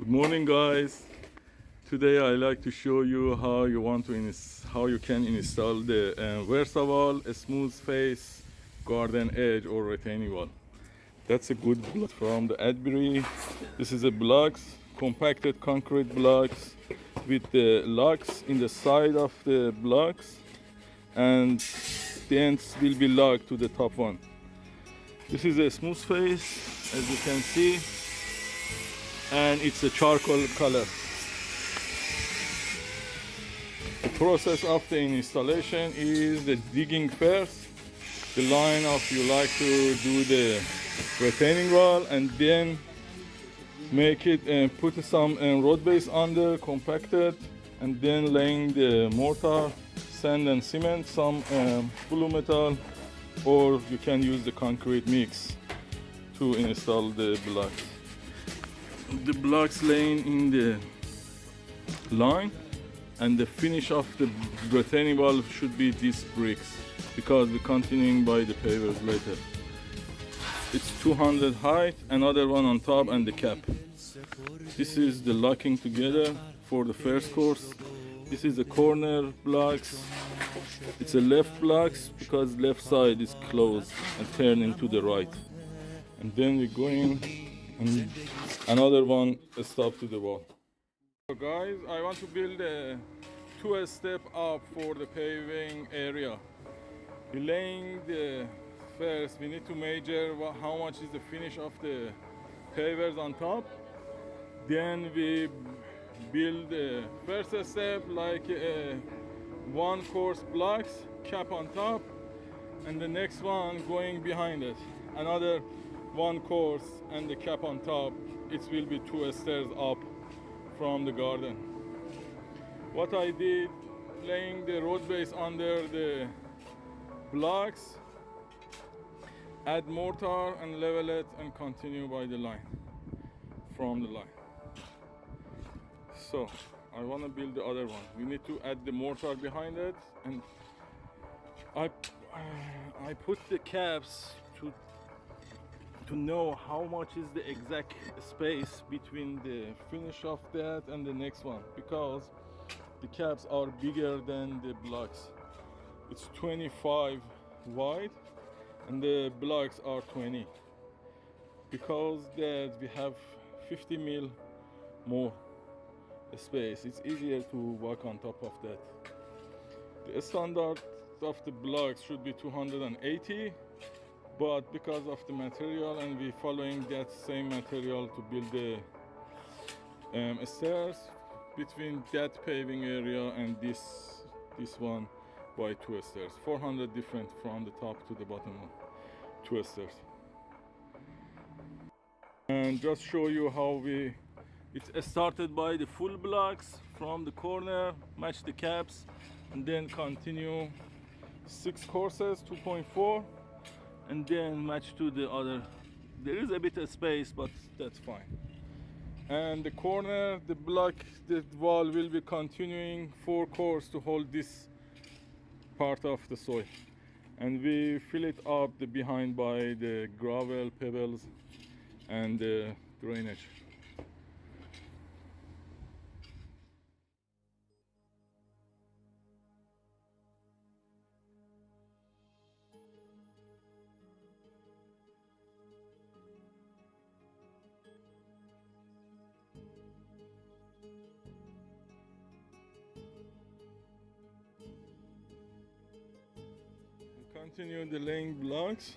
Good morning, guys. Today I like to show you how you can install the versatile smooth face garden edge or retaining wall. That's a good block from the Adbri. This is a blocks, compacted concrete blocks with the locks in the side of the blocks, and the ends will be locked to the top one. This is a smooth face, as you can see, and it's a charcoal color. The process of the installation is the digging first, the line of you like to do the retaining wall, and then make it and put some road base under, compacted, and then laying the mortar, sand and cement, some blue metal, or you can use the concrete mix to install the blocks. The blocks laying in the line, and the finish of the retaining wall should be these bricks, because we're continuing by the pavers later. It's 200 height, another one on top, and the cap. This is the locking together for the first course. This is the corner blocks. It's a left blocks because left side is closed and turning to the right. And then we go in and another one stop to the wall. So guys, I want to build a two-step up for the paving area. We're laying the first, we need to measure how much is the finish of the pavers on top. Then we build the first step like one course blocks, cap on top, and the next one going behind it. Another one course and the cap on top. It will be two stairs up from the garden. What I did, laying the road base under the blocks, add mortar and level it, and continue by the line, from the line. So I want to build the other one. We need to add the mortar behind it, and I put the caps to know how much is the exact space between the finish of that and the next one, because the caps are bigger than the blocks. It's 25 wide and the blocks are 20, because that we have 50 mil more space. It's easier to walk on top of that. The standard of the blocks should be 280, but because of the material, and we following that same material to build the stairs between that paving area and this one by two stairs, 400 different from the top to the bottom one, two stairs. And just show you how it's started by the full blocks from the corner, match the caps, and then continue 6 courses, 2.4, and then match to the other. There is a bit of space, but that's fine. And the corner, the block, the wall will be continuing 4 course to hold this part of the soil, and we fill it up the behind by the gravel, pebbles, and the drainage. Continue the laying blocks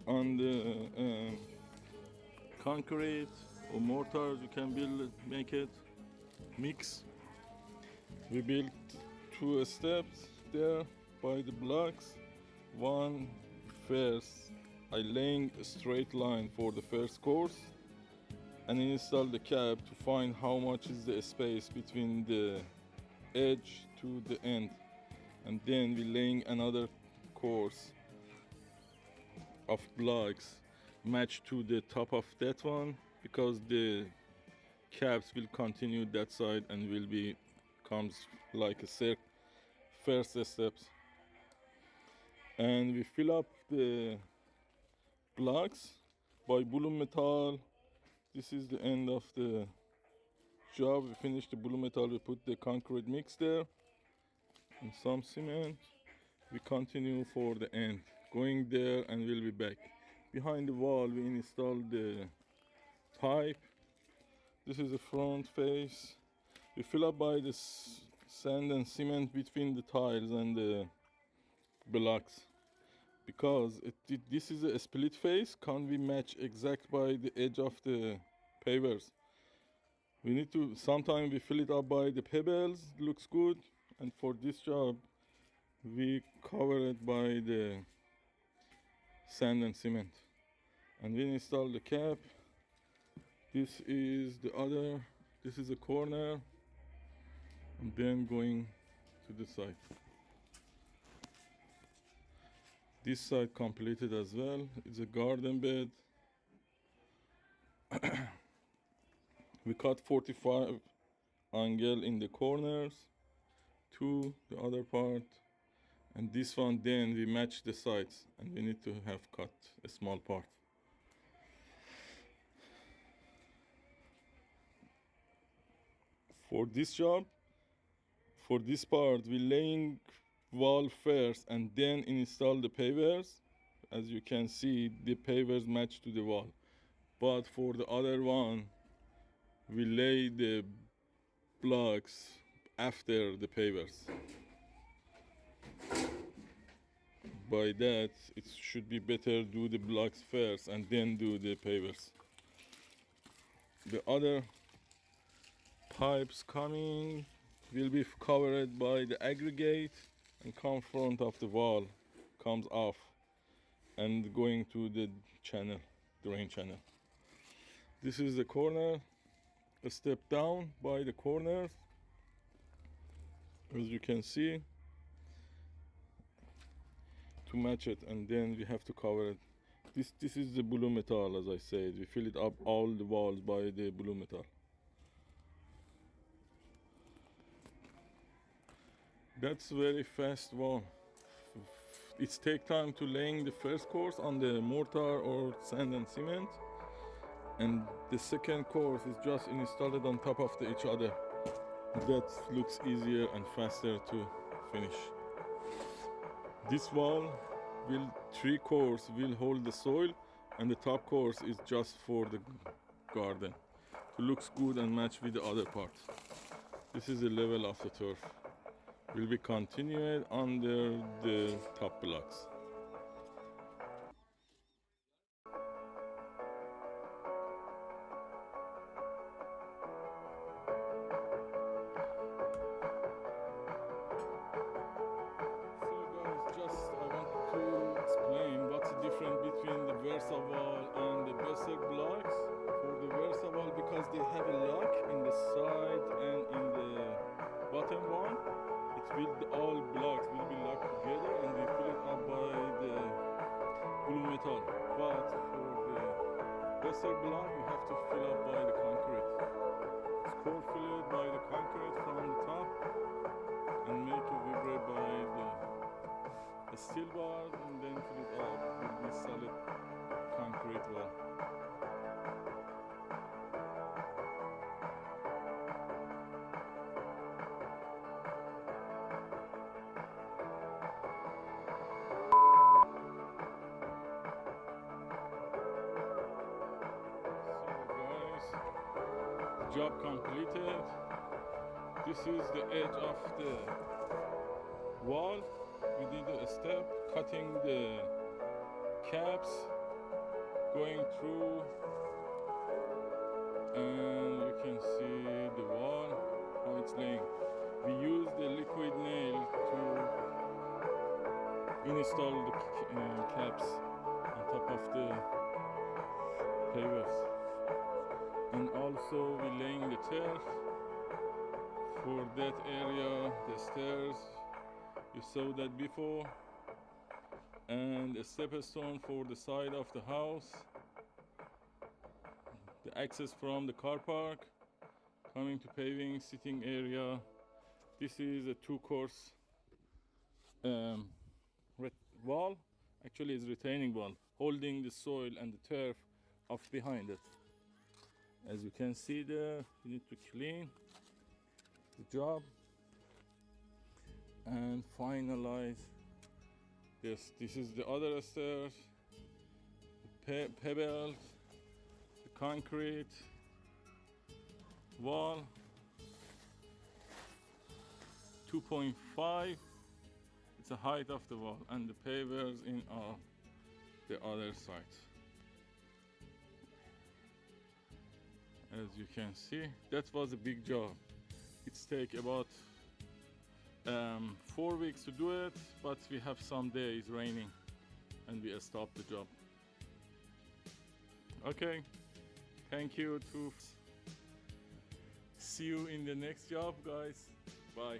on the concrete or mortar. You can make it mix. We built 2 steps there by the blocks. One first, I laying a straight line for the first course, and install the cap to find how much is the space between the edge to the end, and then we laying another course of blocks match to the top of that one, because the caps will continue that side and will be comes like a first steps. And we fill up the blocks by blue metal This is the end of the job. We finished the blue metal. We put the concrete mix there and some cement. We continue for the end, going there and we'll be back. Behind the wall we installed the pipe. This is the front face. We fill up by the sand and cement between the tiles and the blocks, because this is a split face, can't be matched exact by the edge of the pavers. We need to, sometimes we fill it up by the pebbles, looks good, and for this job we cover it by the sand and cement. And we install the cap. This is the other, this is a corner, and then going to the side. This side completed as well. It's a garden bed. We cut 45 angle in the corners to the other part, and this one then we match the sides, and we need to have cut a small part. For this job, for this part, we laying wall first and then install the pavers. As you can see, the pavers match to the wall. But for the other one, we lay the blocks after the pavers. By that, it should be better do the blocks first and then do the pavers. The other pipes coming will be covered by the aggregate and come front of the wall, comes off and going to the channel, drain channel. This is the corner, a step down by the corners, as you can see, to match it, and then we have to cover it. This is the blue metal, as I said. We fill it up all the walls by the blue metal. That's very fast one. It's take time to laying the first course on the mortar or sand and cement, and the second course is just installed on top of each other. That looks easier and faster to finish. This wall will, 3 course will hold the soil, and the top course is just for the garden to looks good and match with the other part. This is the level of the turf. Will be continued under the top blocks. So guys, just I want to explain what's the difference between the Versa wall and the Besser blocks. For the Versa wall, because they have a lock in the side and in the bottom one, all blocks will be locked together and we fill it up by the blue metal. But for the lesser block, we have to fill up by the concrete. It's core filled by the concrete from the top and make it vibrate by the steel bar, and then fill it up with the solid concrete wall. Job completed. This is the edge of the wall. We did a step, cutting the caps, going through, and you can see the wall, how it's laying. We use the liquid nail to install the caps on top of the pavers. And also we laying the turf for that area, the stairs, you saw that before, and a step stone for the side of the house, the access from the car park, coming to paving, sitting area. This is a 2-course wall, actually it's retaining wall, holding the soil and the turf off behind it. As you can see there, you need to clean the job and finalize this. This is the other stairs, the pebbles, the concrete wall, 2.5. It's the height of the wall, and the pavers in the other side. As you can see, that was a big job. It's take about 4 weeks to do it, but we have some days raining and we stopped the job. Okay, thank you. To see you in the next job, guys. Bye.